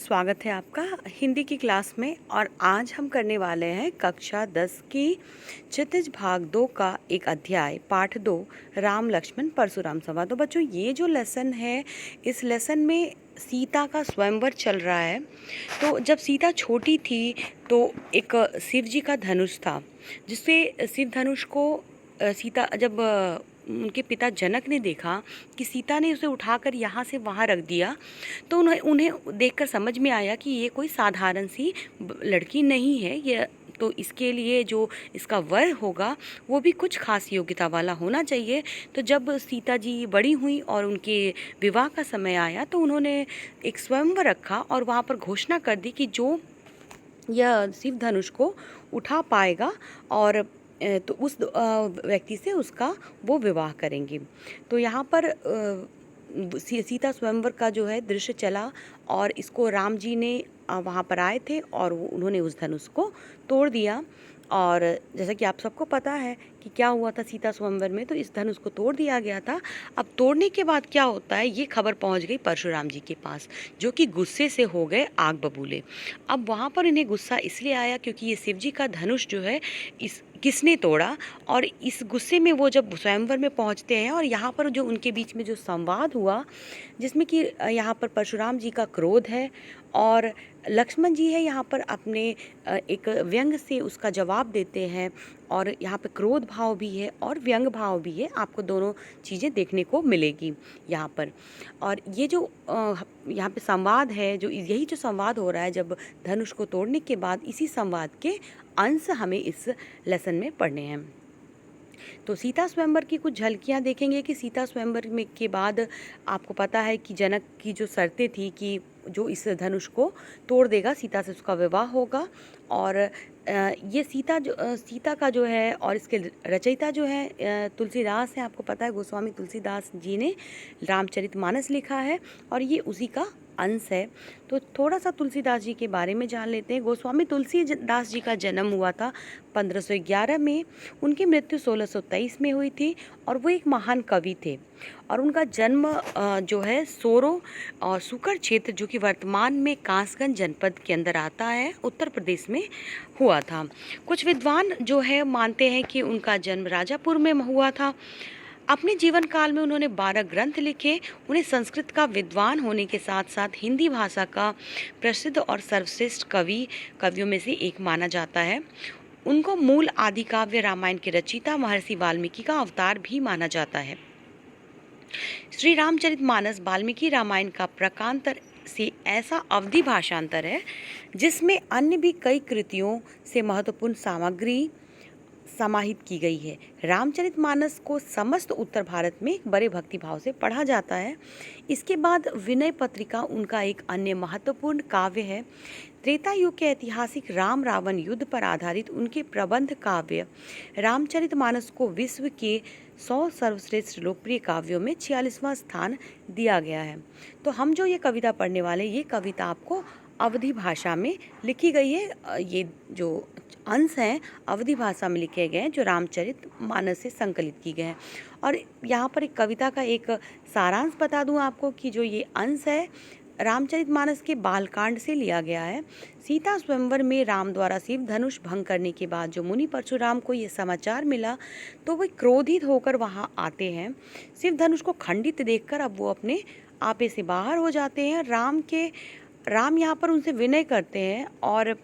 स्वागत है आपका हिंदी की क्लास में। और आज हम करने वाले हैं कक्षा 10 की क्षितिज भाग 2 का एक अध्याय पाठ 2 राम लक्ष्मण परशुराम संवाद। तो बच्चों, ये जो लेसन है, इस लेसन में सीता का स्वयंवर चल रहा है। तो जब सीता छोटी थी तो एक शिव जी का धनुष था, जिससे शिव धनुष को सीता जब उनके पिता जनक ने देखा कि सीता ने उसे उठाकर यहाँ से वहाँ रख दिया, तो उन्हें उन्हें देखकर समझ में आया कि ये कोई साधारण सी लड़की नहीं है। ये तो इसके लिए जो इसका वर होगा वो भी कुछ खास योग्यता वाला होना चाहिए। तो जब सीता जी बड़ी हुई और उनके विवाह का समय आया तो उन्होंने एक स्वयंवर रखा और वहाँ पर घोषणा कर दी कि जो यह शिव धनुष को उठा पाएगा और तो उस व्यक्ति से उसका वो विवाह करेंगे। तो यहाँ पर सीता स्वयंवर का जो है दृश्य चला और इसको राम जी ने वहाँ पर आए थे और उन्होंने उस धनुष को तोड़ दिया। और जैसा कि आप सबको पता है कि क्या हुआ था सीता स्वयंवर में, तो इस धनुष को तोड़ दिया गया था। अब तोड़ने के बाद क्या होता है, ये खबर पहुंच गई परशुराम जी के पास, जो कि गुस्से से हो गए आग बबूले। अब वहाँ पर इन्हें गुस्सा इसलिए आया क्योंकि ये शिव जी का धनुष जो है इस किसने तोड़ा। और इस गुस्से में वो जब स्वयंवर में पहुंचते हैं और यहाँ पर जो उनके बीच में जो संवाद हुआ, जिसमें कि यहाँ पर परशुराम जी का क्रोध है और लक्ष्मण जी है यहाँ पर अपने एक व्यंग से उसका जवाब देते हैं। और यहाँ पे क्रोध भाव भी है और व्यंग भाव भी है, आपको दोनों चीज़ें देखने को मिलेगी यहाँ पर। और ये जो यहाँ पे संवाद है, जो यही जो संवाद हो रहा है जब धनुष को तोड़ने के बाद, इसी संवाद के अंश हमें इस लेसन में पढ़ने हैं। तो सीता स्वयंवर की कुछ झलकियाँ देखेंगे कि सीता स्वयंवर में के बाद आपको पता है कि जनक की जो शर्तें थी कि जो इस धनुष को तोड़ देगा सीता से उसका विवाह होगा। और ये सीता का जो है और इसके रचयिता जो है तुलसीदास हैं। आपको पता है गोस्वामी तुलसीदास जी ने रामचरितमानस लिखा है और ये उसी का अंश है। तो थोड़ा सा तुलसीदास जी के बारे में जान लेते हैं। गोस्वामी तुलसीदास जी का जन्म हुआ था 1511 में, उनकी मृत्यु 1623 में हुई थी और वो एक महान कवि थे। और उनका जन्म जो है सोरो और सुकर क्षेत्र, जो कि वर्तमान में कासगंज जनपद के अंदर आता है, उत्तर प्रदेश में हुआ था। कुछ विद्वान जो है मानते हैं कि उनका जन्म राजापुर में हुआ था। अपने जीवन काल में उन्होंने 12 ग्रंथ लिखे। उन्हें संस्कृत का विद्वान होने के साथ साथ हिंदी भाषा का प्रसिद्ध और सर्वश्रेष्ठ कवियों में से एक माना जाता है। उनको मूल आदि काव्य रामायण के रचयिता महर्षि वाल्मीकि का अवतार भी माना जाता है। श्री रामचरितमानस वाल्मीकि रामायण का प्रकांतर से ऐसा अवधि भाषांतर है जिसमें अन्य भी कई कृतियों से महत्वपूर्ण सामग्री समाहित की गई है। रामचरितमानस को समस्त उत्तर भारत में बड़े भक्तिभाव से पढ़ा जाता है। इसके बाद विनय पत्रिका उनका एक अन्य महत्वपूर्ण काव्य है। त्रेता युग के ऐतिहासिक राम रावण युद्ध पर आधारित उनके प्रबंध काव्य रामचरितमानस को विश्व के 100 सर्वश्रेष्ठ लोकप्रिय काव्यों में 46वां स्थान दिया गया है। तो हम जो ये कविता पढ़ने वाले, ये कविता आपको अवधी भाषा में लिखी गई है। ये जो अंश हैं अवधी भाषा में लिखे गए हैं, जो रामचरितमानस से संकलित की गए हैं। और यहाँ पर एक कविता का एक सारांश बता दूँ आपको कि जो ये अंश है रामचरितमानस के बालकांड से लिया गया है। सीता स्वयंवर में राम द्वारा शिव धनुष भंग करने के बाद जो मुनि परशुराम को ये समाचार मिला तो वे क्रोधित होकर वहाँ आते हैं। शिव धनुष को खंडित देखकर अब वो अपने आपे से बाहर हो जाते हैं। राम यहाँ पर उनसे विनय करते हैं और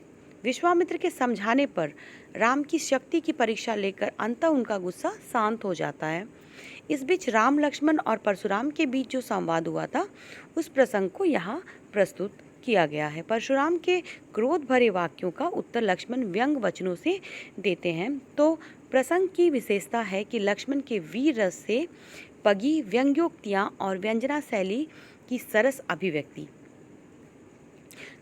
विश्वामित्र के समझाने पर राम की शक्ति की परीक्षा लेकर अंततः उनका गुस्सा शांत हो जाता है। इस बीच राम लक्ष्मण और परशुराम के बीच जो संवाद हुआ था उस प्रसंग को यहाँ प्रस्तुत किया गया है। परशुराम के क्रोध भरे वाक्यों का उत्तर लक्ष्मण व्यंग वचनों से देते हैं। तो प्रसंग की विशेषता है कि लक्ष्मण के वीर रस से पगी व्यंग्योक्तियाँ और व्यंजना शैली की सरस अभिव्यक्ति।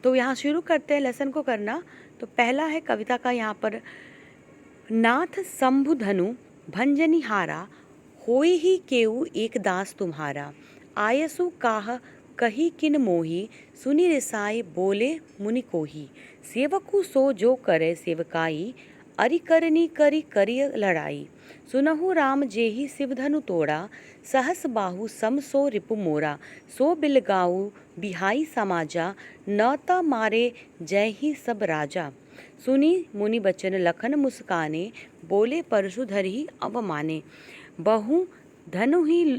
तो यहाँ शुरू करते हैं लेसन को करना। तो पहला है कविता का यहाँ पर, नाथ शंभु धनु भंजनिहारा, होई ही केऊ एक दास तुम्हारा, आयसु काह कही किन मोही, सुनि रिसाई बोले मुनि कोही, सेवकु सो जो करे सेवकाई, अरि करनी करी करी लड़ाई, सुनहु राम जेहि शिव धनु तोड़ा, सहस बाहु सम सो रिपु मोरा, सो बिलगाऊ बिहाई समाजा, न त मारे जय ही सब राजा। सुनी मुनि बचन लखन मुस्काने, बोले परशुधर ही अब माने, बहु धनु ही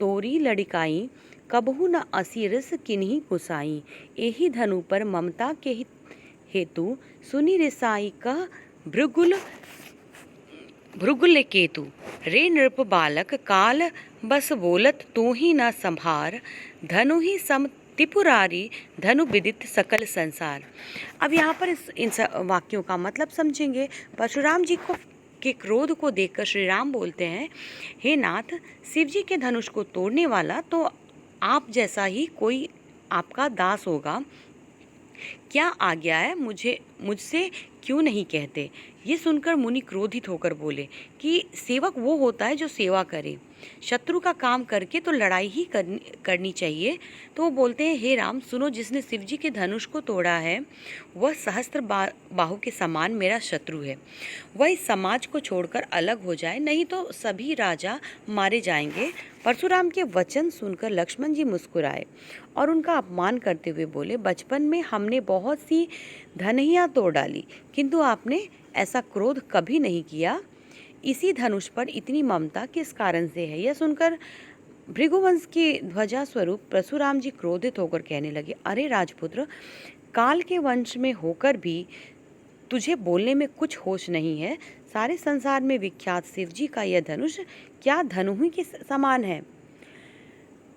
तोरी लड़िकाई, कबहु न असीरस किन्हीं कुसाई, एही धनु पर ममता के हेतु, सुनी रिसाई कह भृगुल भृगुल केतु, रे नृप बालक काल बस बोलत तू ही न संभार, धनु ही सम त्रिपुरारी धनु विदित सकल संसार। अब यहाँ पर इन वाक्यों का मतलब समझेंगे। परशुराम जी को के क्रोध को देखकर श्री राम बोलते हैं, हे नाथ, शिव जी के धनुष को तोड़ने वाला तो आप जैसा ही कोई आपका दास होगा, क्या आज्ञा है मुझसे क्यों नहीं कहते। ये सुनकर मुनि क्रोधित होकर बोले कि सेवक वो होता है जो सेवा करे, शत्रु का काम करके तो लड़ाई ही करनी चाहिए। तो वो बोलते हैं, हे राम सुनो, जिसने शिव जी के धनुष को तोड़ा है वह सहस्त्र बाहु के समान मेरा शत्रु है। वह इस समाज को छोड़कर अलग हो जाए, नहीं तो सभी राजा मारे जाएंगे। परशुराम के वचन सुनकर लक्ष्मण जी मुस्कुराए और उनका अपमान करते हुए बोले, बचपन में हमने बहुत सी धनहियाँ तोड़ डाली, किंतु आपने ऐसा क्रोध कभी नहीं किया। इसी धनुष पर इतनी ममता किस कारण से है। यह सुनकर भृगुवंश की ध्वजा स्वरूप परशुराम जी क्रोधित होकर कहने लगे, अरे राजपुत्र, काल के वंश में होकर भी तुझे बोलने में कुछ होश नहीं है। सारे संसार में विख्यात शिव जी का यह धनुष क्या धनु ही के समान है।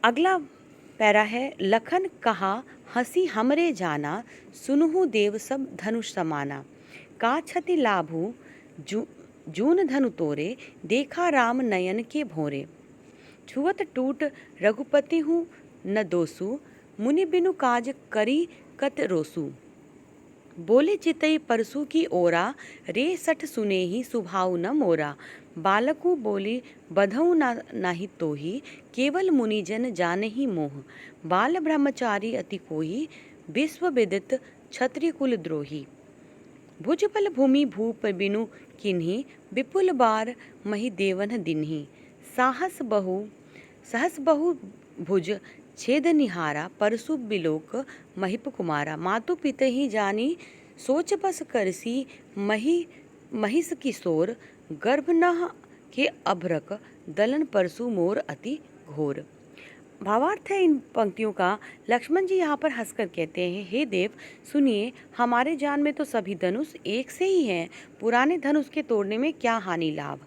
अगला पैरा है, लखन कहा हंसी हमरे जाना, सुनहु देव सब धनुष समाना, का क्षति लाभू जून धनु तोरे, देखा राम नयन के भोरे, छुअत टूट रघुपति हूँ न दोसु, मुनि बिनु काज करी कत रोसु, बोले चितई परसु की ओरा, रे सठ सुने ही सुभाव न मोरा, बालकु बोली बधऊ नाही तोही, केवल मुनिजन जाने ही मोह, बाल ब्रह्मचारी अति कोही, विश्व विदित क्षत्रिय कुल द्रोही, भुजबल भूमि भूप बिनु किन्ही, विपुल बार मही देवन दिन्ही, सहस बहु भुज छेद निहारा, परसु बिलोक महिप कुमारा, मातु पिता ही जानी सोच बस करसी, महिष किशोर, गर्भ न के अभ्रक, दलन परसु मोर अति घोर। भावार्थ है इन पंक्तियों का। लक्ष्मण जी यहाँ पर हंसकर कहते हैं, हे देव सुनिए, हमारे जान में तो सभी धनुष एक से ही हैं, पुराने धनुष के तोड़ने में क्या हानि लाभ।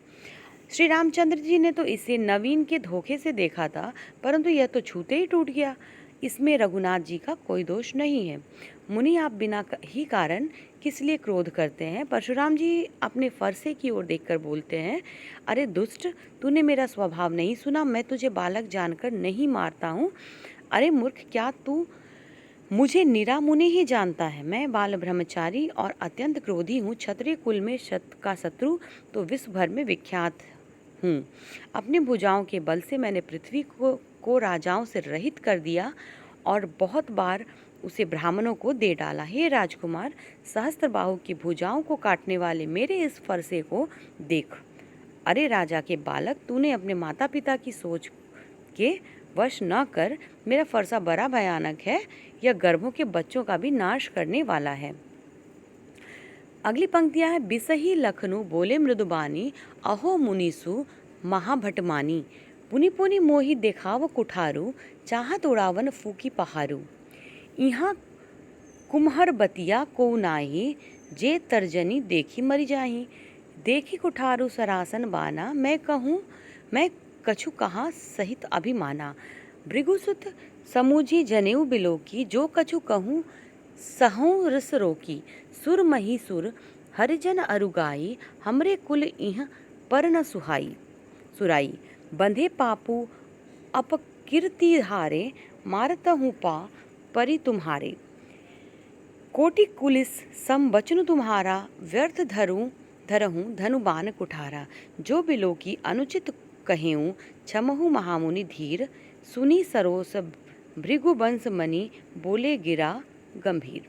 श्री रामचंद्र जी ने तो इसे नवीन के धोखे से देखा था, परंतु यह तो छूते ही टूट गया। इसमें रघुनाथ जी का कोई दोष नहीं है। मुनि, आप बिना ही कारण किस लिए क्रोध करते हैं। परशुराम जी अपने फरसे की ओर देखकर बोलते हैं, अरे दुष्ट, तूने मेरा स्वभाव नहीं सुना, मैं तुझे बालक जानकर नहीं मारता हूँ। अरे मूर्ख, क्या तू मुझे निरा मुनि ही जानता है। मैं बाल ब्रह्मचारी और अत्यंत क्रोधी हूँ, क्षत्रिय कुल में का शत्रु तो विश्व भर में विख्यात हूँ। अपनी भुजाओं के बल से मैंने पृथ्वी को राजाओं से रहित कर दिया और बहुत बार उसे ब्राह्मणों को दे डाला। हे राजकुमार, सहस्त्र बाहु की भुजाओं को काटने वाले मेरे इस फरसे को देख। अरे राजा के बालक, तूने अपने माता पिता की सोच के वश न कर, मेरा फरसा बड़ा भयानक है, यह गर्भों के बच्चों का भी नाश करने वाला है। अगली पंक्तियां हैं, बिसही लखनु बोले मृदुबानी, अहो मुनिसु महाभटमानी, पुनि पुनि मोहि देखाव कुठारू, चाहत उड़ावन फूकी पहारू, इहाँ कुम्हर बतिया को नाही, जे तर्जनी देखी मरी जाही, देखी कुठारू सरासन बाना, मैं कछु कहाँ सहित अभिमाना, भृगुसुत समूझी जनेऊ बिलोकी, जो कछु कहूँ सहूँ रस रोकी, सुर मही सुर हरिजन अरुगाई, हमरे कुल इह पर न सुराई, बंधे पापू अपकीर्ति हारे, मारता हूँ पा परि तुम्हारे, कोटि कुलिस सम बचनु तुम्हारा, व्यर्थ धरहूँ धनुबान कुठारा, जो बिलो की अनुचित कहेऊँ क्षमहु महामुनि धीर, सुनी सरोस भृगुवंश मणि, बोले गिरा गंभीर।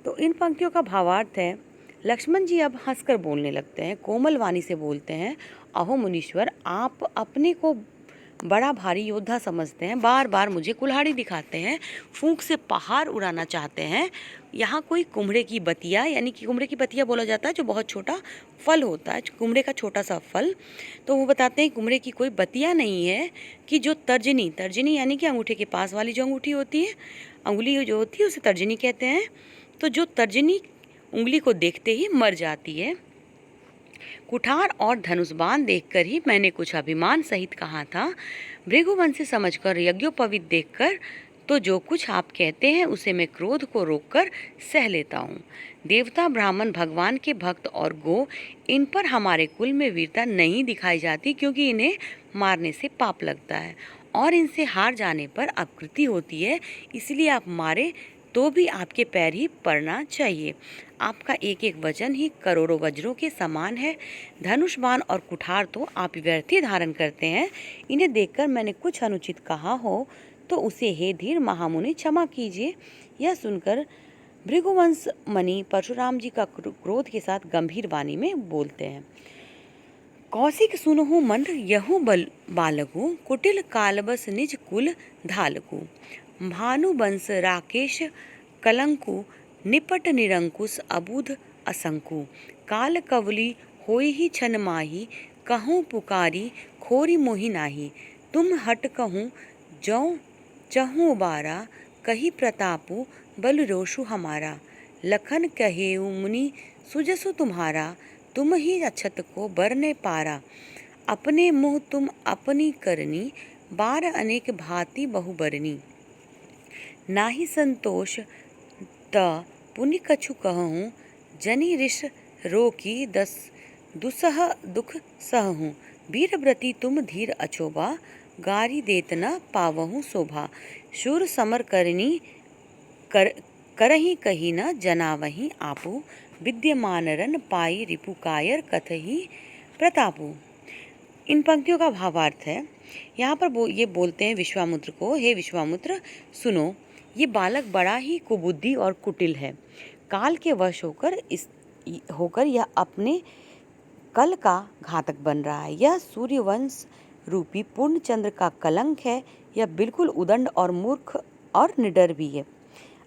तो इन पंक्तियों का भावार्थ है, लक्ष्मण जी अब हंसकर बोलने लगते हैं, कोमल वाणी से बोलते हैं, अहो मुनीश्वर, आप अपने को बड़ा भारी योद्धा समझते हैं, बार बार मुझे कुल्हाड़ी दिखाते हैं, फूंक से पहाड़ उड़ाना चाहते हैं। यहाँ कोई कुम्हड़े की बतिया, यानी कि कुम्हड़े की बतिया बोला जाता है जो बहुत छोटा फल होता है, कुम्हड़े का छोटा सा फल, तो वो बताते हैं कुम्हड़े की कोई बतिया नहीं है कि जो तर्जनी, तर्जनी यानी कि अंगूठे के पास वाली जो अंगूठी होती है, अंगुली जो होती है उसे तर्जनी कहते हैं, तो जो तर्जनी उंगली को देखते ही मर जाती है। कुठार और धनुष्बाण देखकर ही मैंने कुछ अभिमान सहित कहा था, भृगुवंशी समझकर, यज्ञोपवीत देखकर, तो जो कुछ आप कहते हैं उसे मैं क्रोध को रोककर सह लेता हूँ। देवता, ब्राह्मण, भगवान के भक्त और गो, इन पर हमारे कुल में वीरता नहीं दिखाई जाती, क्योंकि इन्हें मारने से पाप लगता है और इनसे हार जाने पर अपकृति होती है, इसलिए आप मारे तो भी आपके पैर ही पड़ना चाहिए। आपका एक एक वचन ही करोड़ों वज्रों के समान है। धनुष बाण और कुठार तो आप व्यर्थ ही धारण करते हैं। इन्हें देखकर मैंने कुछ अनुचित कहा हो तो उसे हे धीर महामुनि क्षमा कीजिए। यह सुनकर भृगुवंश मणि परशुराम जी का क्रोध के साथ गंभीर वाणी में बोलते हैं, कौशिक सुनहु मंद यहु बालकु, कुटिल कालबस निज कुल धालकु, भानुवंश राकेश कलंकु, निपट निरंकुश अबुध असंकु, काल कवली होई ही छन माही, कहूँ पुकारी खोरी मोहि नाही, तुम हट कहूँ जौ चहु बारा, कही प्रतापु बल रोषु हमारा, लखन कहेउ मुनि सुजसु तुम्हारा, तुम ही अक्षत को बरने पारा, अपने मुँह तुम अपनी करनी, बार अनेक भांति बहुबरनी, नाही संतोष त पुनि कछु कहूँ, जनि ऋष रोकी दस दुसह दुख सहूँ, वीरव्रती तुम धीर अछोबा, गारी देत न पावहु शोभा, शूर समर करनी करही कही न जनावही आपू, विद्यमान रन पाई रिपु कायर कथही प्रतापू। इन पंक्तियों का भावार्थ है, यहाँ पर ये बोलते हैं विश्वामित्र को, हे विश्वामित्र सुनो, ये बालक बड़ा ही कुबुद्धि और कुटिल है, काल के वश होकर यह अपने कल का घातक बन रहा है। यह सूर्यवंश रूपी पूर्ण चंद्र का कलंक है। यह बिल्कुल उदंड और मूर्ख और निडर भी है।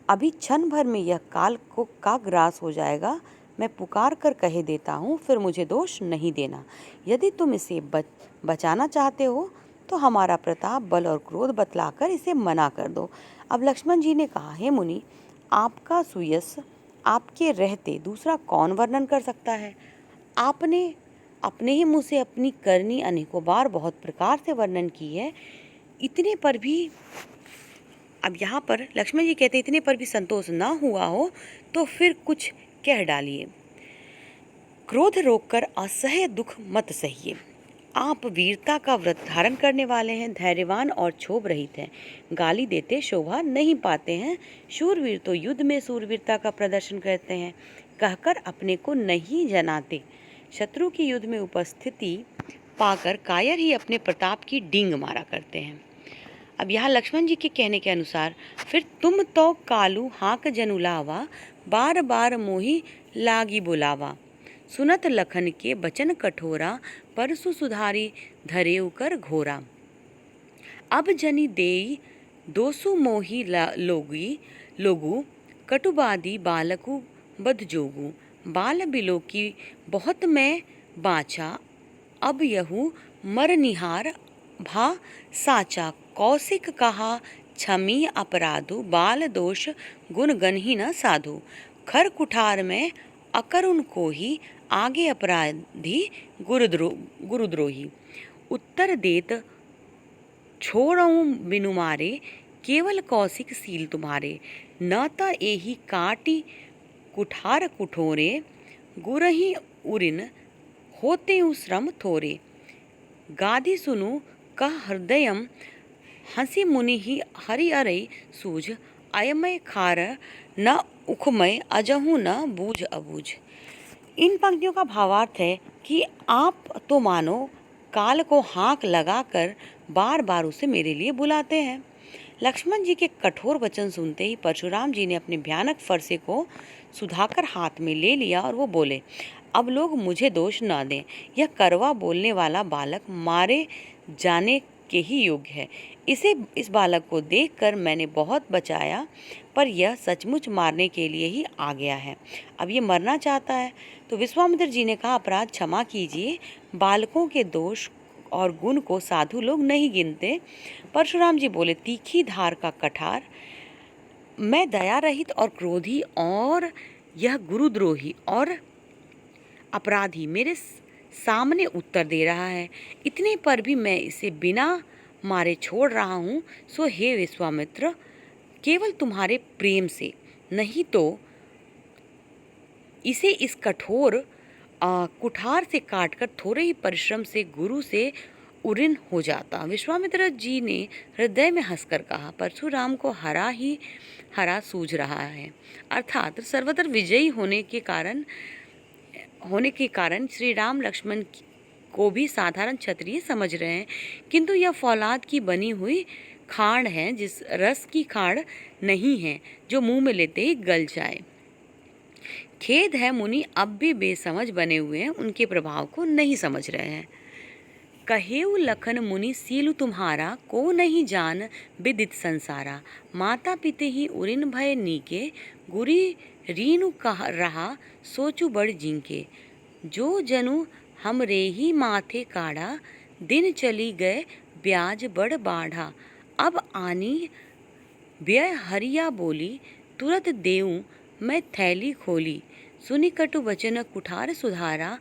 अभी क्षण भर में यह काल का ग्रास हो जाएगा। मैं पुकार कर कह देता हूँ, फिर मुझे दोष नहीं देना। यदि तुम इसे बचाना चाहते हो तो हमारा प्रताप, बल और क्रोध बतलाकर इसे मना कर दो। अब लक्ष्मण जी ने कहा, हे मुनि, आपका सुयश आपके रहते दूसरा कौन वर्णन कर सकता है? आपने अपने ही मुँह से अपनी करनी अनेकों बार बहुत प्रकार से वर्णन की है, इतने पर भी, अब यहाँ पर लक्ष्मण जी कहते इतने पर भी संतोष ना हुआ हो तो फिर कुछ कह डालिए। क्रोध रोककर असह्य दुख मत सहिए। आप वीरता का व्रत धारण करने वाले हैं, धैर्यवान और क्षोभ रहित हैं, गाली देते शोभा नहीं पाते हैं। शूरवीर तो युद्ध में शूरवीरता का प्रदर्शन करते हैं, कहकर अपने को नहीं जनाते। शत्रु की युद्ध में उपस्थिति पाकर कायर ही अपने प्रताप की डींग मारा करते हैं। अब यहाँ लक्ष्मण जी के कहने के अनुसार, फिर तुम तो कालू हाँक जनुलावा, बार बार मोही लागी बुलावा, सुनत लखन के बचन कठोरा, परसु सुधारी धरेउ कर घोरा, अब जनि देई दोसु मोही लोगु, कटुबादी बालकु बध जोगु, बाल बिलो की बहुत मैं बाँचा, अब यहू मर निहार भा साचा, कौशिक कहा क्षमी अपराधु, बाल दोष गुण गनहि न साधु, खर कुठार में अकरुण को ही, आगे अपराधी गुरुद्रोही, उत्तर देत छोड़ऊं बिनु मारे, केवल कौशिक सील तुम्हारे, न त एही काटी कुठार कुठोरे, गुरही उरिन होते श्रम थोरे, गादी सुनु कह हृदयम, हंसी मुनि ही हरि अरई सूझ, अयमय खार न उखमय, अजहू न बूझ अबूझ। इन पंक्तियों का भावार्थ है कि आप तो मानो काल को हाँक लगाकर बार बार उसे मेरे लिए बुलाते हैं। लक्ष्मण जी के कठोर वचन सुनते ही परशुराम जी ने अपने भयानक फरसे को सुधाकर हाथ में ले लिया और वो बोले, अब लोग मुझे दोष न दें। यह करवा बोलने वाला बालक मारे जाने के ही योग्य है। इस बालक को देखकर मैंने बहुत बचाया, पर यह सचमुच मारने के लिए ही आ गया है। अब ये मरना चाहता है। तो विश्वामित्र जी ने कहा, अपराध क्षमा कीजिए, बालकों के दोष और गुण को साधु लोग नहीं गिनते। परशुराम जी बोले, तीखी धार का कठार, मैं दया रहित और क्रोधी और यह गुरुद्रोही और अपराधी मेरे सामने उत्तर दे रहा है। इतने पर भी मैं इसे बिना मारे छोड़ रहा हूँ। सो हे विश्वामित्र, केवल तुम्हारे प्रेम से, नहीं तो इसे इस कठोर कुठार से काटकर थोड़े ही परिश्रम से गुरु से उऋण हो जाता। विश्वामित्र जी ने हृदय में हंसकर कहा, परशुराम को हरा सूझ रहा है, अर्थात सर्वत्र विजयी होने के कारण श्री राम लक्ष्मण को भी साधारण क्षत्रिय समझ रहे हैं, किंतु यह फौलाद की बनी हुई खांड है, जिस रस की खांड नहीं है जो मुंह में लेते ही गल जाए। खेद है, मुनि अब भी बेसमझ बने हुए हैं, उनके प्रभाव को नहीं समझ रहे हैं। कहेउ लखन मुनि सीलु तुम्हारा, को नहीं जान विदित संसारा। माता पिते ही उरिन भय नीके, गुरी रीनु कह रहा सोचु बड़ जिनके। जो जनु हमरे ही माथे काढ़ा, दिन चली गए ब्याज बड़ बाढ़ा। अब आनी व्यय हरिया बोली, तुरत देऊं मैं थैली खोली। सुनि कटु वचन कुठार सुधारा,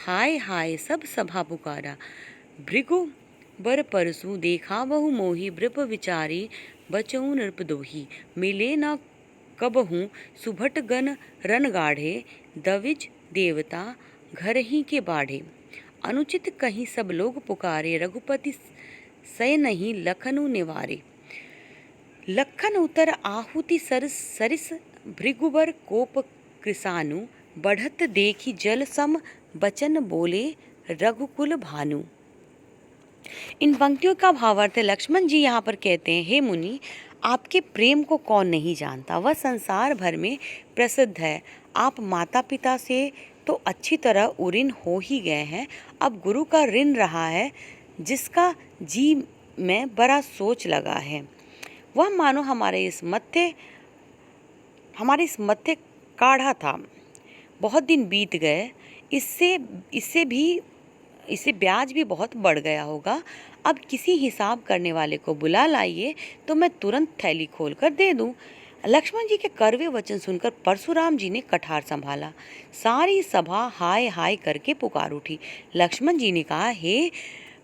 हाय हाय सब सभा पुकारा। भृगु बर परसु देखा बहु मोही, वृप विचारी बचऊ नृप दोही। मिले न कबहू सुभट गण रन गाढ़े, दविज देवता घर ही के बाढ़े। अनुचित कहीं सब लोग पुकारे, रघुपति सय नहीं लखनु निवारे। लखन उतर आहुति सरिस, भृगुबर कोप कृसानु। बढ़त देखी जल सम बचन बोले, रघुकुल भानु। इन पंक्तियों का भावार्थ है, लक्ष्मण जी यहाँ पर कहते हैं, हे मुनि, आपके प्रेम को कौन नहीं जानता, वह संसार भर में प्रसिद्ध है। आप माता पिता से तो अच्छी तरह उऋण हो ही गए हैं, अब गुरु का ऋण रहा है, जिसका जी में बड़ा सोच लगा है। वह मानो हमारे इस मत्थे काढ़ा था। बहुत दिन बीत गए, इससे ब्याज भी बहुत बढ़ गया होगा। अब किसी हिसाब करने वाले को बुला लाइए, तो मैं तुरंत थैली खोलकर दे दूं। लक्ष्मण जी के कड़वे वचन सुनकर परशुराम जी ने कठार संभाला। सारी सभा हाय हाय करके पुकार उठी। लक्ष्मण जी ने कहा, हे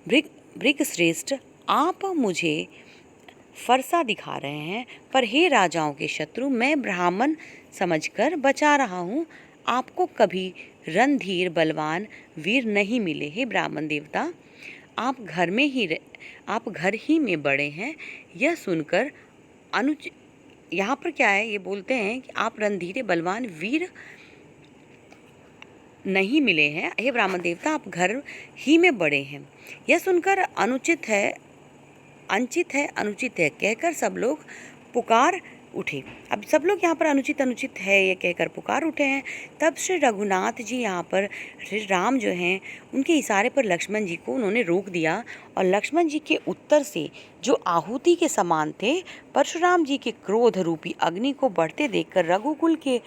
भृगश्रेष्ठ, आप मुझे फरसा दिखा रहे हैं, पर हे राजाओं के शत्रु, मैं ब्राह्मण समझकर बचा रहा हूँ। आपको कभी रणधीर बलवान वीर नहीं मिले। हे ब्राह्मण देवता, आप घर ही में बड़े हैं। यह सुनकर यहाँ पर क्या है, ये बोलते हैं कि आप रणधीर बलवान वीर नहीं मिले हैं। हे ब्राह्मण देवता, आप घर ही में बड़े हैं। यह सुनकर अनुचित है कहकर सब लोग पुकार उठे। अब सब लोग यहाँ पर अनुचित है ये कहकर पुकार उठे हैं। तब श्री रघुनाथ जी यहाँ पर श्री राम जो हैं, उनके इशारे पर लक्ष्मण जी को उन्होंने रोक दिया, और लक्ष्मण जी के उत्तर से जो आहुति के समान थे, परशुराम जी के क्रोध रूपी अग्नि को बढ़ते देखकर रघुकुल के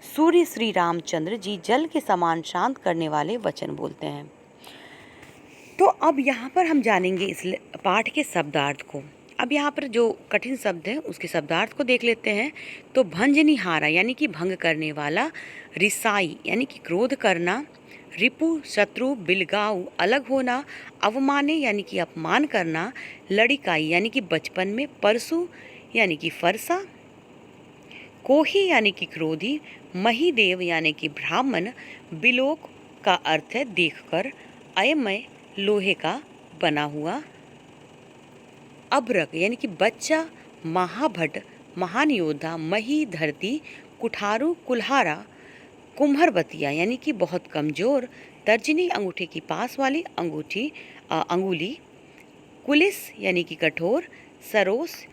सूर्य श्री रामचंद्र जी जल के समान शांत करने वाले वचन बोलते हैं। तो अब यहाँ पर हम जानेंगे इस पाठ के शब्दार्थ को। अब यहाँ पर जो कठिन शब्द है उसके शब्दार्थ को देख लेते हैं। तो भंजनिहारा यानी कि भंग करने वाला, रिसाई यानी कि क्रोध करना, रिपु शत्रु, बिलगाऊ अलग होना, अवमाने यानी कि अपमान करना, लड़िकाई यानी कि बचपन में, परसु यानी कि फरसा, कोही यानी कि क्रोधी, महिदेव यानी कि ब्राह्मण, बिलोक का अर्थ है देखकर, अयमय लोहे का बना हुआ, अभ्रक यानी कि बच्चा, महाभट महान योद्धा, मही धरती, कुठारू कुल्हारा, कुम्भरबतिया यानी कि बहुत कमजोर, तर्जनी अंगूठे की पास वाली अंगूली, कुलिस यानी कि कठोर, सरोस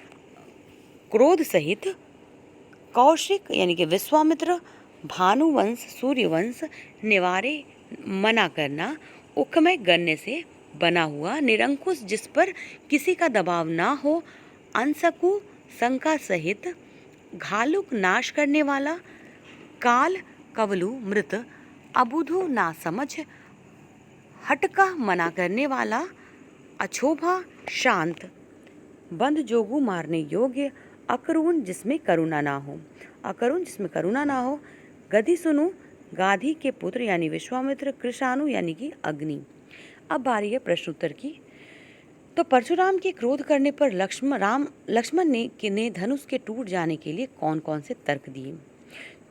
क्रोध सहित कौशिक यानी कि विश्वामित्र, भानुवंश, सूर्यवंश निवारे मना करना, उकमय गण्य से बना हुआ, निरंकुश जिस पर किसी का दबाव ना हो, अंशकु शंका सहित, घालुक नाश करने वाला, काल कवलु मृत, अबुधु ना समझ, हटका मना करने वाला, अछोभा शांत, बंद जोगु मारने योग्य, अकरुण जिसमें करुणा ना हो, अकरुण जिसमें करुणा ना हो, गधि सुनु गाधी के पुत्र यानी विश्वामित्र, कृशानु यानी कि अग्नि। अब बारी है प्रश्नोत्तर की। तो परशुराम के क्रोध करने पर लक्ष्मण ने धनुष के टूट जाने के लिए कौन कौन से तर्क दिए?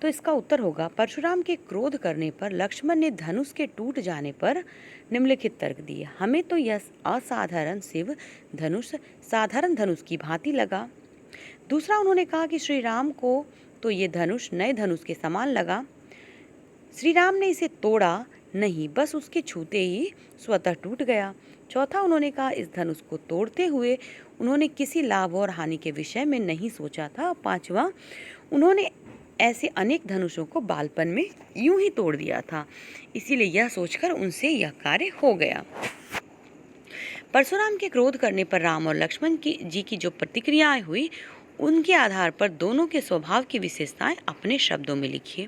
तो इसका उत्तर होगा, परशुराम के क्रोध करने पर लक्ष्मण ने धनुष के टूट जाने पर निम्नलिखित तर्क दिए। हमें तो यह असाधारण शिव धनुष साधारण धनुष की भांति लगा। दूसरा, उन्होंने कहा कि श्री राम को तो ये धनुष नए धनुष के समान लगा। श्री राम ने इसे तोड़ा नहीं, बस उसके छूते ही स्वतः टूट गया। चौथा, उन्होंने कहा इस धनुष को तोड़ते हुए उन्होंने किसी लाभ और हानि के विषय में नहीं सोचा था। पांचवा, उन्होंने ऐसे अनेक धनुषों को बालपन में यूं ही तोड़ दिया था, इसीलिए यह सोचकर उनसे यह कार्य हो गया। परशुराम के क्रोध करने पर राम और लक्ष्मण जी की जो प्रतिक्रियाएं हुई, उनके आधार पर दोनों के स्वभाव की विशेषताएं अपने शब्दों में लिखिए।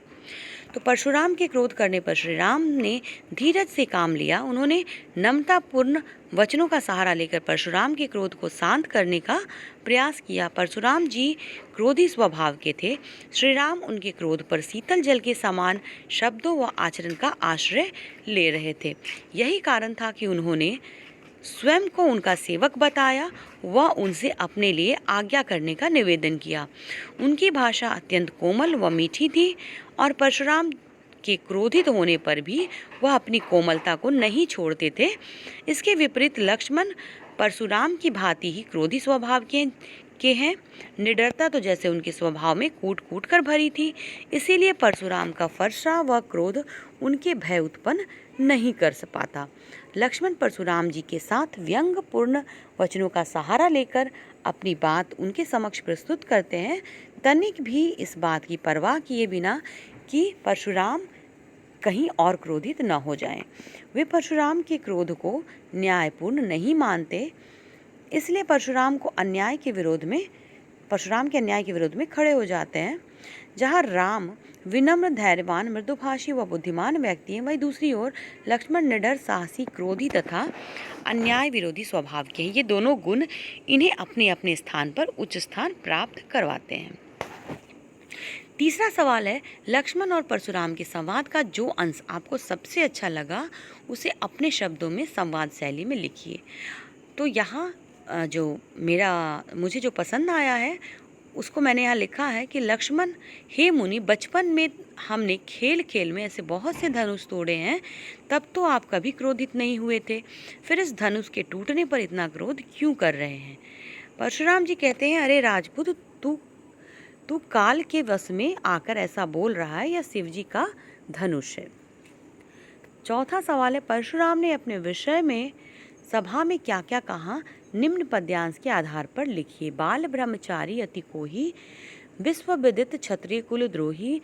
तो परशुराम के क्रोध करने पर श्री राम ने धीरज से काम लिया। उन्होंने नम्रतापूर्ण वचनों का सहारा लेकर परशुराम के क्रोध को शांत करने का प्रयास किया। परशुराम जी क्रोधी स्वभाव के थे। श्री राम उनके क्रोध पर शीतल जल के समान शब्दों व आचरण का आश्रय ले रहे थे। यही कारण था कि उन्होंने स्वयं को उनका सेवक बताया व उनसे अपने लिए आज्ञा करने का निवेदन किया। उनकी भाषा अत्यंत कोमल व मीठी थी और परशुराम के क्रोधित होने पर भी वह अपनी कोमलता को नहीं छोड़ते थे। इसके विपरीत लक्ष्मण परशुराम की भांति ही क्रोधी स्वभाव के हैं। निडरता तो जैसे उनके स्वभाव में कूट कूट कर भरी थी, इसीलिए परशुराम का फरसा व क्रोध उनके भय उत्पन्न नहीं कर पाता। लक्ष्मण परशुराम जी के साथ व्यंग्यपूर्ण वचनों का सहारा लेकर अपनी बात उनके समक्ष प्रस्तुत करते हैं, तनिक भी इस बात की परवाह किए बिना कि परशुराम कहीं और क्रोधित न हो जाएं। वे परशुराम के क्रोध को न्यायपूर्ण नहीं मानते, इसलिए परशुराम के अन्याय के विरोध में खड़े हो जाते हैं। जहाँ राम विनम्र, धैर्यवान, मृदुभाषी व बुद्धिमान व्यक्ति हैं, वहीं दूसरी ओर लक्ष्मण निडर, साहसी, क्रोधी तथा अन्याय विरोधी स्वभाव के हैं। ये दोनों गुण इन्हें अपने अपने स्थान पर उच्च स्थान प्राप्त करवाते हैं। तीसरा सवाल है, लक्ष्मण और परशुराम के संवाद का जो अंश आपको सबसे अच्छा लगा उसे अपने शब्दों में संवाद शैली में लिखिए। तो यहाँ मुझे जो पसंद आया है उसको मैंने यहाँ लिखा है कि लक्ष्मण, हे मुनि, बचपन में हमने खेल खेल में ऐसे बहुत से धनुष तोड़े हैं, तब तो आप कभी क्रोधित नहीं हुए थे, फिर इस धनुष के टूटने पर इतना क्रोध क्यों कर रहे हैं? परशुराम जी कहते हैं, अरे राजपूत, तू काल के वश में आकर ऐसा बोल रहा है, या शिव जी का धनुष है? चौथा सवाल है, परशुराम ने अपने विषय में सभा में क्या क्या कहा, निम्न पद्यांश के आधार पर लिखिए। बाल ब्रह्मचारी अति कोही, विश्व विदित क्षत्रिय कुल द्रोही,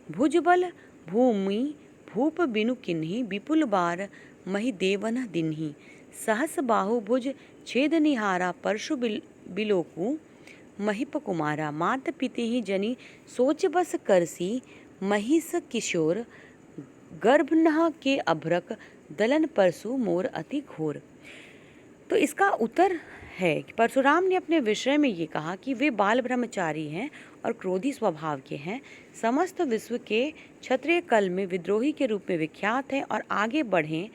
भुजबल भूमि भूप बिनु किन्ही, विपुल बार मही देवन दिन्ही, सहस बाहु भुज छेद निहारा, परशु बिलोकु महिप कुमारा, मात पिते ही जनी सोच बस करसी, महिष किशोर गर्भनह के अभ्रक, दलन परशु मोर अति घोर। तो इसका उत्तर है कि परशुराम ने अपने विषय में ये कहा कि वे बाल ब्रह्मचारी हैं और क्रोधी स्वभाव के हैं, समस्त विश्व के क्षत्रिय कल में विद्रोही के रूप में विख्यात हैं और आगे बढ़ें।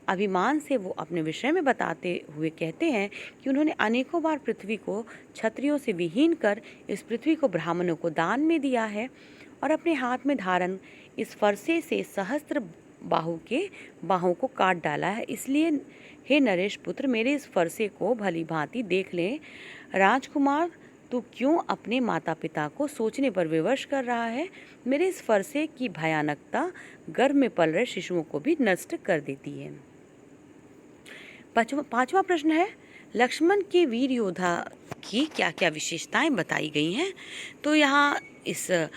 अभिमान से वो अपने विषय में बताते हुए कहते हैं कि उन्होंने अनेकों बार पृथ्वी को क्षत्रियों से विहीन कर इस पृथ्वी को ब्राह्मणों को दान में दिया है और अपने हाथ में धारण इस फरसे से सहस्त्र बाहों को काट डाला है। इसलिए हे नरेश पुत्र, मेरे इस फरसे को भली भांति देख लें। राजकुमार, तू क्यों अपने माता पिता को सोचने पर विवश कर रहा है? मेरे इस फरसे की भयानकता गर्भ में पल रहे शिशुओं को भी नष्ट कर देती है। पांचवा प्रश्न है, लक्ष्मण के वीर योद्धा की क्या क्या विशेषताएं बताई गई हैं। तो यहाँ इस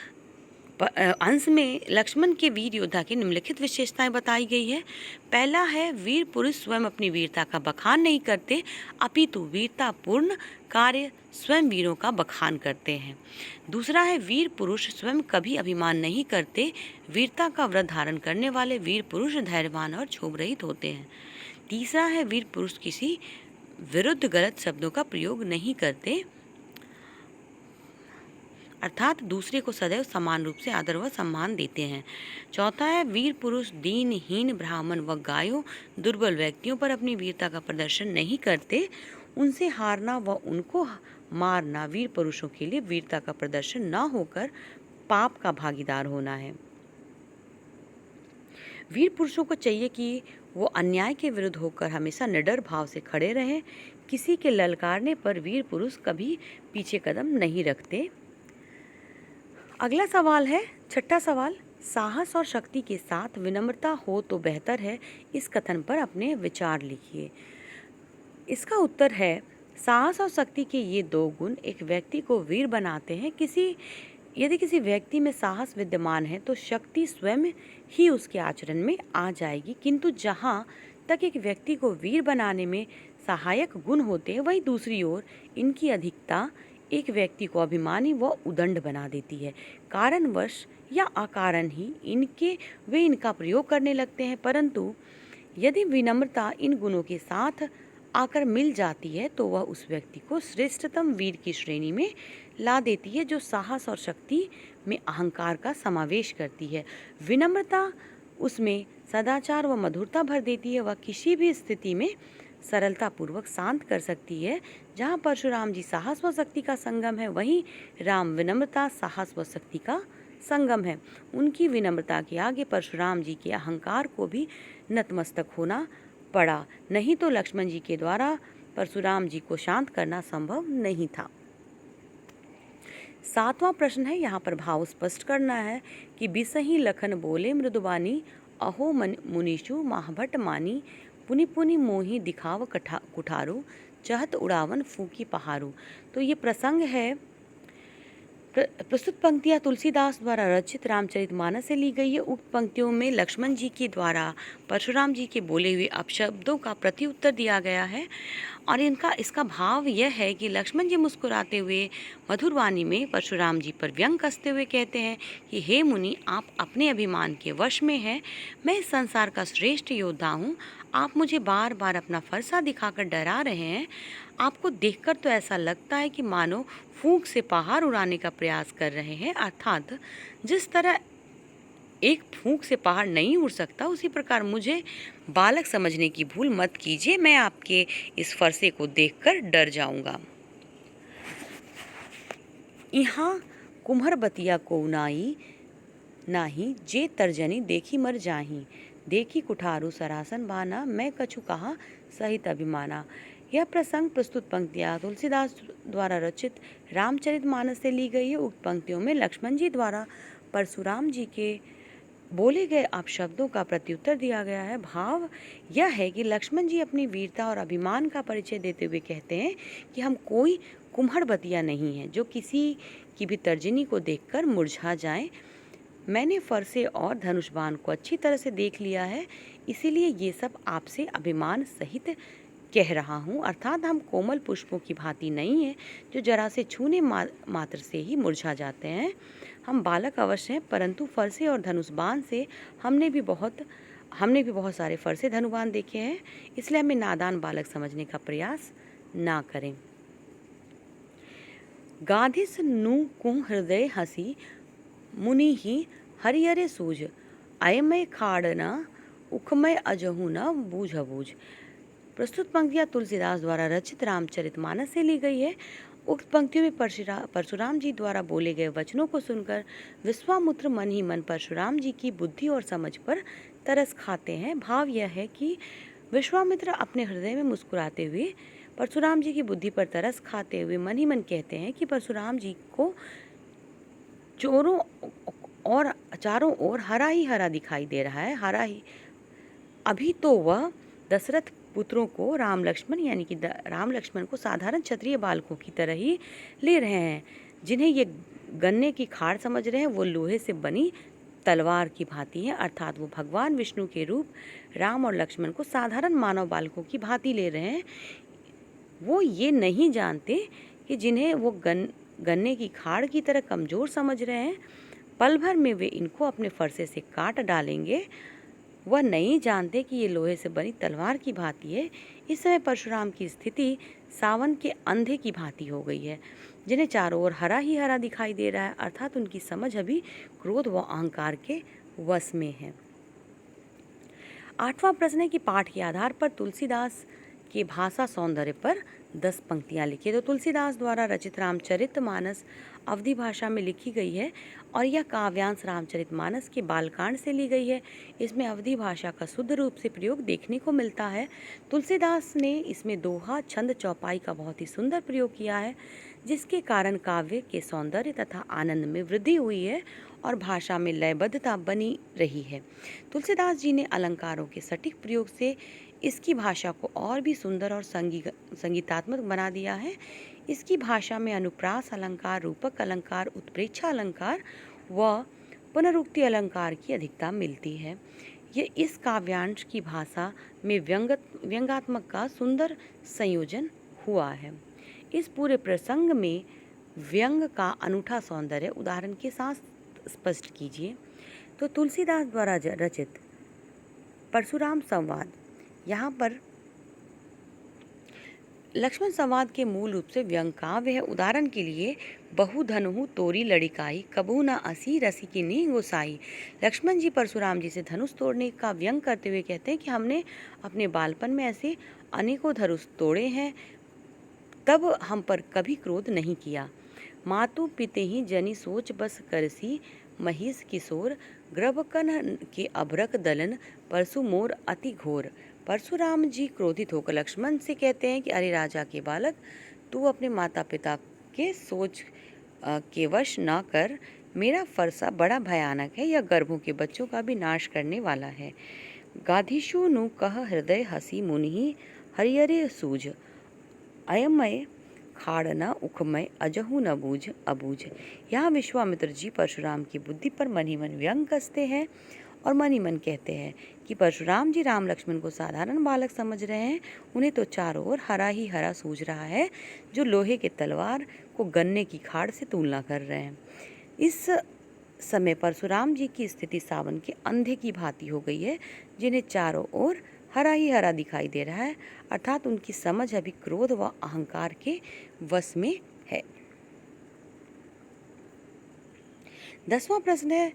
अंश में लक्ष्मण के वीर योद्धा की निम्नलिखित विशेषताएं बताई गई है। पहला है, वीर पुरुष स्वयं अपनी वीरता का बखान नहीं करते, अपितु वीरतापूर्ण कार्य स्वयं वीरों का बखान करते हैं। दूसरा है, वीर पुरुष स्वयं कभी अभिमान नहीं करते, वीरता का व्रत धारण करने वाले वीर पुरुष धैर्यवान और क्षोभ रहित होते हैं। तीसरा है, वीर पुरुष किसी विरुद्ध गलत शब्दों का प्रयोग नहीं करते, अर्थात दूसरे को सदैव समान रूप से आदर व सम्मान देते हैं। चौथा है, वीर पुरुष दीनहीन ब्राह्मण व गायों दुर्बल व्यक्तियों पर अपनी वीरता का प्रदर्शन नहीं करते, उनसे हारना व उनको मारना वीर पुरुषों के लिए वीरता का प्रदर्शन न होकर पाप का भागीदार होना है। वीर पुरुषों को चाहिए कि वो अन्याय के विरुद्ध होकर हमेशा निडर भाव से खड़े रहें। किसी के ललकारने पर वीर पुरुष कभी पीछे कदम नहीं रखते। अगला सवाल है, छठा सवाल, साहस और शक्ति के साथ विनम्रता हो तो बेहतर है, इस कथन पर अपने विचार लिखिए। इसका उत्तर है, साहस और शक्ति के ये दो गुण एक व्यक्ति को वीर बनाते हैं। यदि किसी व्यक्ति में साहस विद्यमान है तो शक्ति स्वयं ही उसके आचरण में आ जाएगी, किंतु जहाँ तक एक व्यक्ति को वीर बनाने में सहायक गुण होते हैं, वहीं दूसरी ओर इनकी अधिकता एक व्यक्ति को अभिमानी व उदंड बना देती है। कारणवश या अकारण ही वे इनका प्रयोग करने लगते हैं, परंतु यदि विनम्रता इन गुणों के साथ आकर मिल जाती है तो वह उस व्यक्ति को श्रेष्ठतम वीर की श्रेणी में ला देती है, जो साहस और शक्ति में अहंकार का समावेश करती है। विनम्रता उसमें सदाचार व मधुरता भर देती है। वह किसी भी स्थिति में सरलता पूर्वक शांत कर सकती है। जहाँ परशुराम जी साहस व शक्ति का संगम है, वहीं राम विनम्रता साहस व शक्ति का संगम है। उनकी विनम्रता के आगे परशुराम जी के अहंकार को भी नतमस्तक होना पड़ा, नहीं तो लक्ष्मण जी के द्वारा परशुराम जी को शांत करना संभव नहीं था। सातवां प्रश्न है, यहाँ पर भाव स्पष्ट करना है कि बिसही लखन बोले मृदुबानी, अहो मुनीषु महाभट मानी, पुनि पुनि मोही दिखाव कुठारू, चहत उड़ावन फूकी पहारू। तो ये प्रसंग है, प्रस्तुत पंक्तियाँ तुलसीदास द्वारा रचित रामचरितमानस से ली गई है। उक्त पंक्तियों में लक्ष्मण जी के द्वारा परशुराम जी के बोले हुए अपशब्दों का प्रत्युत्तर दिया गया है और इसका भाव यह है कि लक्ष्मण जी मुस्कुराते हुए मधुर वाणी में परशुराम जी पर व्यंग कसते हुए कहते हैं कि हे मुनि, आप अपने अभिमान के वश में हैं। मैं इस संसार का श्रेष्ठ योद्धा हूँ। आप मुझे बार बार अपना फरसा दिखाकर डरा रहे हैं। आपको देखकर तो ऐसा लगता है कि मानो फूंक से पहाड़ उड़ाने का प्रयास कर रहे हैं, अर्थात जिस तरह एक फूंक से पहाड़ नहीं उड़ सकता, उसी प्रकार मुझे बालक समझने की भूल मत कीजिए। मैं आपके इस फरसे को देखकर डर जाऊंगा। यहाँ कुम्हर बतिया को नाही जे तर्जनी देखी मर जाही, देखी कुठारू सरासन बाना, मैं कछु कहा सहित अभिमाना। यह प्रसंग प्रस्तुत पंक्तियाँ तुलसीदास द्वारा रचित रामचरितमानस से ली गई है। उक्त पंक्तियों में लक्ष्मण जी द्वारा परशुराम जी के बोले गए अपशब्दों का प्रत्युत्तर दिया गया है। भाव यह है कि लक्ष्मण जी अपनी वीरता और अभिमान का परिचय देते हुए कहते हैं कि हम कोई कुम्हड़ बतिया नहीं हैं जो किसी की भी तर्जनी को देखकर मुरझा जाएं। मैंने फरसे और धनुष बाण को अच्छी तरह से देख लिया है, इसीलिए ये सब आपसे अभिमान सहित कह रहा हूँ। अर्थात हम कोमल पुष्पों की भांति नहीं हैं जो जरा से छूने मात्र से ही मुरझा जाते हैं। हम बालक अवश्य हैं, परंतु फरसे और धनुष बाण से हमने भी बहुत सारे फरसे धनुबाण देखे हैं, इसलिए हमें नादान बालक समझने का प्रयास ना करें। गाधिस नु कुह हृदय हसी, मुनि ही हरियरे सूझ, अयमय खाड़ न उखमय अजहू न बूझ बूझ। प्रस्तुत पंक्तियाँ तुलसीदास द्वारा रचित रामचरितमानस से ली गई है। उक्त पंक्तियों में परशुराम जी द्वारा बोले गए वचनों को सुनकर विश्वामित्र मन ही मन परशुराम जी की बुद्धि और समझ पर तरस खाते हैं। भाव यह है कि विश्वामित्र अपने हृदय में मुस्कुराते हुए परशुराम जी की बुद्धि पर तरस खाते हुए मन ही मन कहते हैं कि परशुराम जी को चारों ओर हरा ही हरा दिखाई दे रहा है। हरा ही अभी तो वह दशरथ पुत्रों को राम लक्ष्मण यानी कि राम लक्ष्मण को साधारण क्षत्रिय बालकों की तरह ही ले रहे हैं। जिन्हें ये गन्ने की खाड़ समझ रहे हैं वो लोहे से बनी तलवार की भांति है, अर्थात वो भगवान विष्णु के रूप राम और लक्ष्मण को साधारण मानव बालकों की भांति ले रहे हैं। वो ये नहीं जानते कि जिन्हें वो गन्ने की खाड़ की तरह कमज़ोर समझ रहे हैं, पल भर में वे इनको अपने फरसे से काट डालेंगे। वह नहीं जानते कि ये लोहे से बनी तलवार की भांति है। इस समय परशुराम की स्थिति सावन के अंधे की भांति हो गई है, जिन्हें चारों ओर हरा ही हरा दिखाई दे रहा है, अर्थात उनकी समझ अभी क्रोध व अहंकार के वश में है। 8वां प्रश्न है कि पाठ के आधार पर तुलसीदास के भाषा सौंदर्य पर 10 पंक्तियाँ लिखिए। तो तुलसीदास द्वारा रचित रामचरितमानस अवधी भाषा में लिखी गई है और यह काव्यांश रामचरितमानस के बालकांड से ली गई है। इसमें अवधी भाषा का शुद्ध रूप से प्रयोग देखने को मिलता है। तुलसीदास ने इसमें दोहा, छंद, चौपाई का बहुत ही सुंदर प्रयोग किया है, जिसके कारण काव्य के सौंदर्य तथा आनंद में वृद्धि हुई है और भाषा में लयबद्धता बनी रही है। तुलसीदास जी ने अलंकारों के सटीक प्रयोग से इसकी भाषा को और भी सुंदर और संगीतात्मक बना दिया है। इसकी भाषा में अनुप्रास अलंकार, रूपक अलंकार, उत्प्रेक्षा अलंकार व पुनरुक्ति अलंकार की अधिकता मिलती है। ये इस काव्यांश की भाषा में व्यंग्यात्मक का सुंदर संयोजन हुआ है। इस पूरे प्रसंग में व्यंग का अनूठा सौंदर्य उदाहरण के साथ स्पष्ट कीजिए। तो तुलसीदास द्वारा रचित परशुराम संवाद, यहाँ पर लक्ष्मण संवाद के मूल रूप से व्यंग काव्य है। उदाहरण के लिए, बहु धनुहु तोरी लड़िकाई, कबू न असी रसी की नी गोसाई। लक्ष्मण जी परशुराम जी से धनुष तोड़ने का व्यंग करते हुए कहते हैं कि हमने अपने बालपन में ऐसे अनेकों धनुष तोड़े हैं, तब हम पर कभी क्रोध नहीं किया। मातु पिते ही जनी सोच बस करसी, महिष किशोर ग्रभकन के अभरक दलन, परशु मोर अति घोर। परशुराम जी क्रोधित होकर लक्ष्मण से कहते हैं कि अरे राजा के बालक, तू अपने माता पिता के सोच के वश न कर। मेरा फरसा बड़ा भयानक है, यह गर्भों के बच्चों का भी नाश करने वाला है। गाधीशु नु कह हृदय हसी मुनि, हरियरे सूझ अयमय खाड़ना उखमय अजहु न बूझ अबूझ। यहाँ विश्वामित्र जी परशुराम की बुद्धि पर मन ही मन व्यंग कसते हैं और मन ही मन कहते हैं कि परशुराम जी राम लक्ष्मण को साधारण बालक समझ रहे हैं। उन्हें तो चारों ओर हरा ही हरा सूझ रहा है, जो लोहे के तलवार को गन्ने की खाड़ से तुलना कर रहे हैं। इस समय परशुराम जी की स्थिति सावन के अंधे की भांति हो गई है, जिन्हें चारों ओर हरा ही हरा दिखाई दे रहा है, अर्थात उनकी समझ अभी क्रोध व अहंकार के वश में है। 10वां प्रश्न है,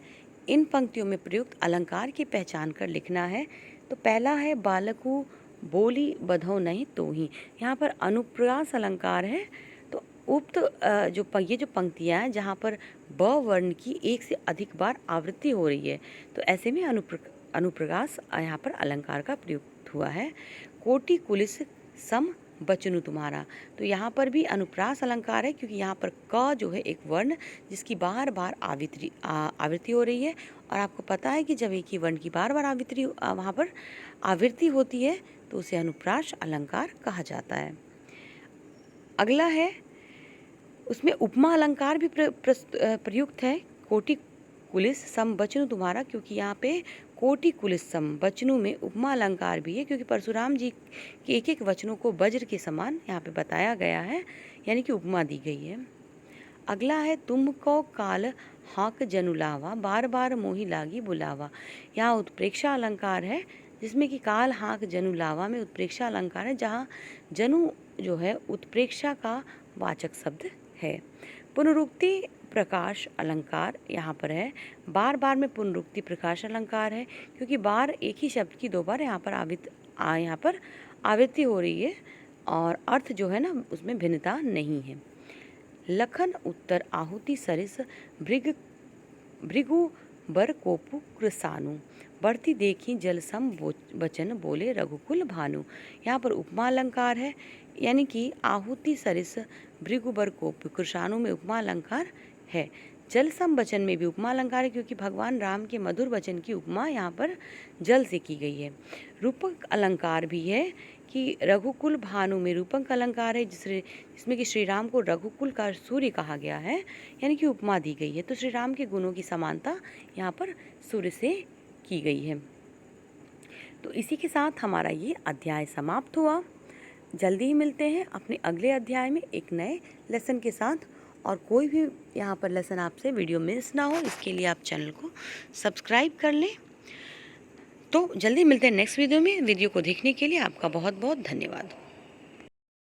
इन पंक्तियों में प्रयुक्त अलंकार की पहचान कर लिखना है। तो पहला है, बालकु बोली बधो नहीं तो ही। यहाँ पर अनुप्रास अलंकार है। तो उक्त ये जो पंक्तियाँ हैं जहाँ पर ब वर्ण की एक से अधिक बार आवृत्ति हो रही है, तो ऐसे में अनुप्रास यहाँ पर अलंकार का प्रयुक्त हुआ है। कोटि कुलिस सम बचनु तुम्हारा, तो यहाँ पर भी अनुप्रास अलंकार है, क्योंकि यहाँ पर क जो है एक वर्ण जिसकी बार बार आवृत्ति हो रही है। और आपको पता है कि जब एक ही वर्ण की बार बार वहाँ पर आवृत्ति होती है तो उसे अनुप्रास अलंकार कहा जाता है। अगला है, उसमें उपमा अलंकार भी प्रयुक्त है। कोटि कुलिस सम बचनु तुम्हारा, क्योंकि यहाँ पे कोटि कुलिस सम बचनु में उपमा अलंकार भी है, क्योंकि परशुराम जी के एक एक वचनों को वज्र के समान यहाँ पे बताया गया है, यानी कि उपमा दी गई है। अगला है, तुमको काल हाक जनुलावा, बार बार मोही लागी बुलावा। यहाँ उत्प्रेक्षा अलंकार है, जिसमें कि काल हाक जनुलावा में उत्प्रेक्षा अलंकार है, जहाँ जनु जो है उत्प्रेक्षा का वाचक शब्द है। पुनरुक्ति प्रकाश अलंकार यहाँ पर है। बार बार में पुनरुक्ति प्रकाश अलंकार है, क्योंकि बार एक ही शब्द की दो बार यहाँ पर आवृत्ति हो रही है और अर्थ जो है ना उसमें भिन्नता नहीं है। लखन उत्तर आहुति सरिस भृगु बर कोपु कृसानु, बढ़ती देखी जल सम वचन बोले रघुकुल भानु। यहाँ पर उपमा अलंकार है, यानी कि आहुति सरिस भृगु बर कोपु कृसानु में उपमा अलंकार है। जल सम वचन में भी उपमा अलंकार है, क्योंकि भगवान राम के मधुर वचन की उपमा यहाँ पर जल से की गई है। रूपक अलंकार भी है, कि रघुकुल भानु में रूपक अलंकार है, जिसमें कि श्री राम को रघुकुल का सूर्य कहा गया है, यानी कि उपमा दी गई है। तो श्री राम के गुणों की समानता यहाँ पर सूर्य से की गई है। तो इसी के साथ हमारा ये अध्याय समाप्त हुआ। जल्दी ही मिलते हैं अपने अगले अध्याय में एक नए लेसन के साथ। और कोई भी यहाँ पर लेसन आपसे वीडियो मिस ना हो, इसके लिए आप चैनल को सब्सक्राइब कर लें। तो जल्दी मिलते हैं नेक्स्ट वीडियो में। वीडियो को देखने के लिए आपका बहुत बहुत धन्यवाद।